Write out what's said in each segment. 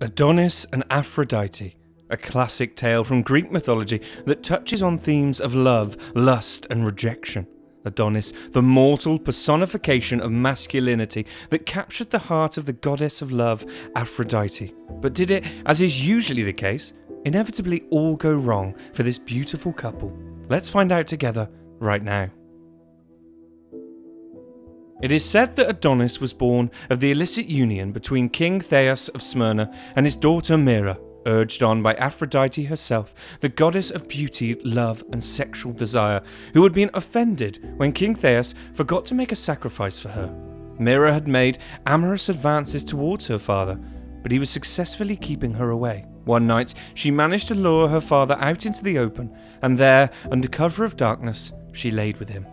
Adonis and Aphrodite, a classic tale from Greek mythology that touches on themes of love, lust and rejection. Adonis, the mortal personification of masculinity that captured the heart of the goddess of love, Aphrodite. But did it, as is usually the case, inevitably all go wrong for this beautiful couple? Let's find out together right now. It is said that Adonis was born of the illicit union between King Thais of Smyrna and his daughter Myrrha, urged on by Aphrodite herself, the goddess of beauty, love and sexual desire, who had been offended when King Thais forgot to make a sacrifice for her. Myrrha had made amorous advances towards her father, but he was successfully keeping her away. One night, she managed to lure her father out into the open, and there, under cover of darkness, she laid with him.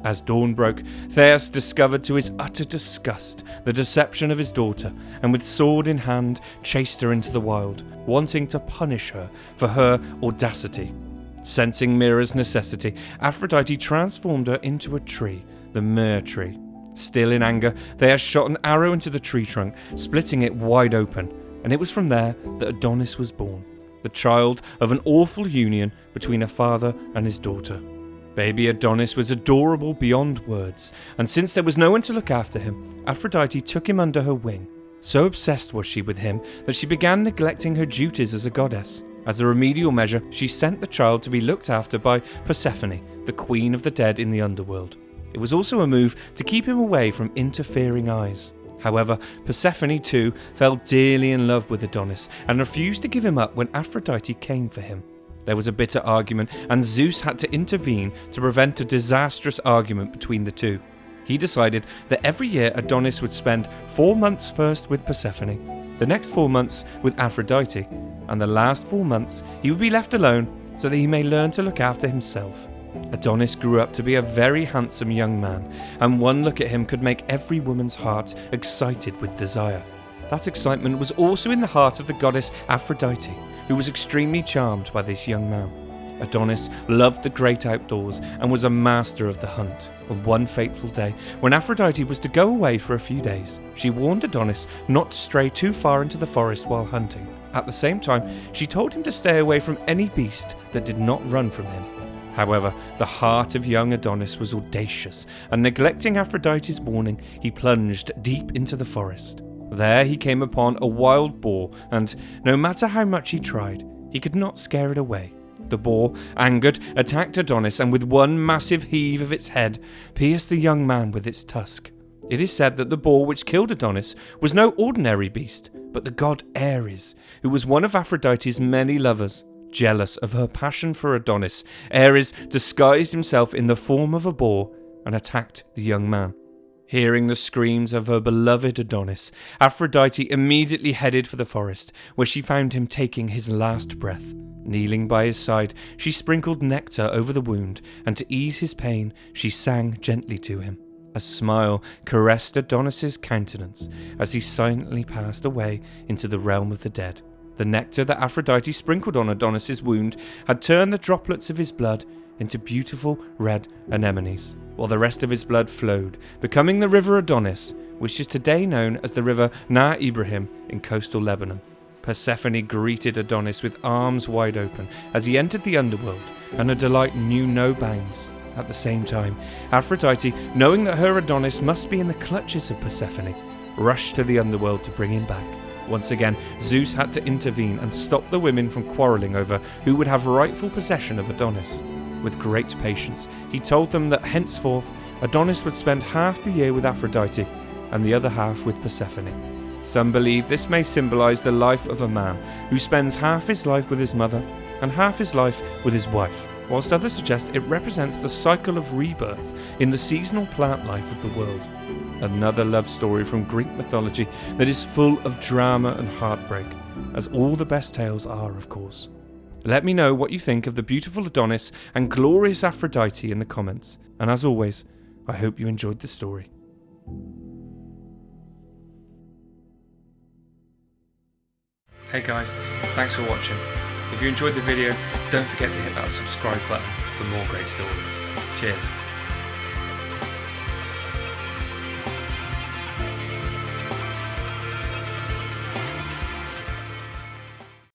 As dawn broke, Thais discovered to his utter disgust the deception of his daughter, and with sword in hand chased her into the wild, wanting to punish her for her audacity. Sensing Myrrha's necessity, Aphrodite transformed her into a tree, the myrrh tree. Still in anger, Thais shot an arrow into the tree trunk, splitting it wide open, and it was from there that Adonis was born, the child of an awful union between a father and his daughter. Baby Adonis was adorable beyond words, and since there was no one to look after him, Aphrodite took him under her wing. So obsessed was she with him that she began neglecting her duties as a goddess. As a remedial measure, she sent the child to be looked after by Persephone, the queen of the dead in the underworld. It was also a move to keep him away from interfering eyes. However, Persephone too fell dearly in love with Adonis and refused to give him up when Aphrodite came for him. There was a bitter argument, and Zeus had to intervene to prevent a disastrous argument between the two. He decided that every year Adonis would spend 4 months first with Persephone, the next 4 months with Aphrodite, and the last 4 months he would be left alone so that he may learn to look after himself. Adonis grew up to be a very handsome young man, and one look at him could make every woman's heart excited with desire. That excitement was also in the heart of the goddess Aphrodite, who was extremely charmed by this young man. Adonis loved the great outdoors and was a master of the hunt. On one fateful day, when Aphrodite was to go away for a few days, she warned Adonis not to stray too far into the forest while hunting. At the same time, she told him to stay away from any beast that did not run from him. However, the heart of young Adonis was audacious, and neglecting Aphrodite's warning, he plunged deep into the forest. There he came upon a wild boar, and no matter how much he tried, he could not scare it away. The boar, angered, attacked Adonis, and with one massive heave of its head, pierced the young man with its tusk. It is said that the boar which killed Adonis was no ordinary beast, but the god Ares, who was one of Aphrodite's many lovers. Jealous of her passion for Adonis, Ares disguised himself in the form of a boar and attacked the young man. Hearing the screams of her beloved Adonis, Aphrodite immediately headed for the forest, where she found him taking his last breath. Kneeling by his side, she sprinkled nectar over the wound, and to ease his pain, she sang gently to him. A smile caressed Adonis's countenance as he silently passed away into the realm of the dead. The nectar that Aphrodite sprinkled on Adonis's wound had turned the droplets of his blood into beautiful red anemones, while the rest of his blood flowed, becoming the river Adonis, which is today known as the river Na Ibrahim in coastal Lebanon. Persephone greeted Adonis with arms wide open as he entered the underworld, and her delight knew no bounds. At the same time, Aphrodite, knowing that her Adonis must be in the clutches of Persephone, rushed to the underworld to bring him back. Once again, Zeus had to intervene and stop the women from quarrelling over who would have rightful possession of Adonis. With great patience, he told them that henceforth Adonis would spend half the year with Aphrodite and the other half with Persephone. Some believe this may symbolize the life of a man who spends half his life with his mother and half his life with his wife, whilst others suggest it represents the cycle of rebirth in the seasonal plant life of the world. Another love story from Greek mythology that is full of drama and heartbreak, as all the best tales are, of course. Let me know what you think of the beautiful Adonis and glorious Aphrodite in the comments, and as always, I hope you enjoyed the story. Hey guys, thanks for watching. If you enjoyed the video, don't forget to hit that subscribe button for more great stories. Cheers.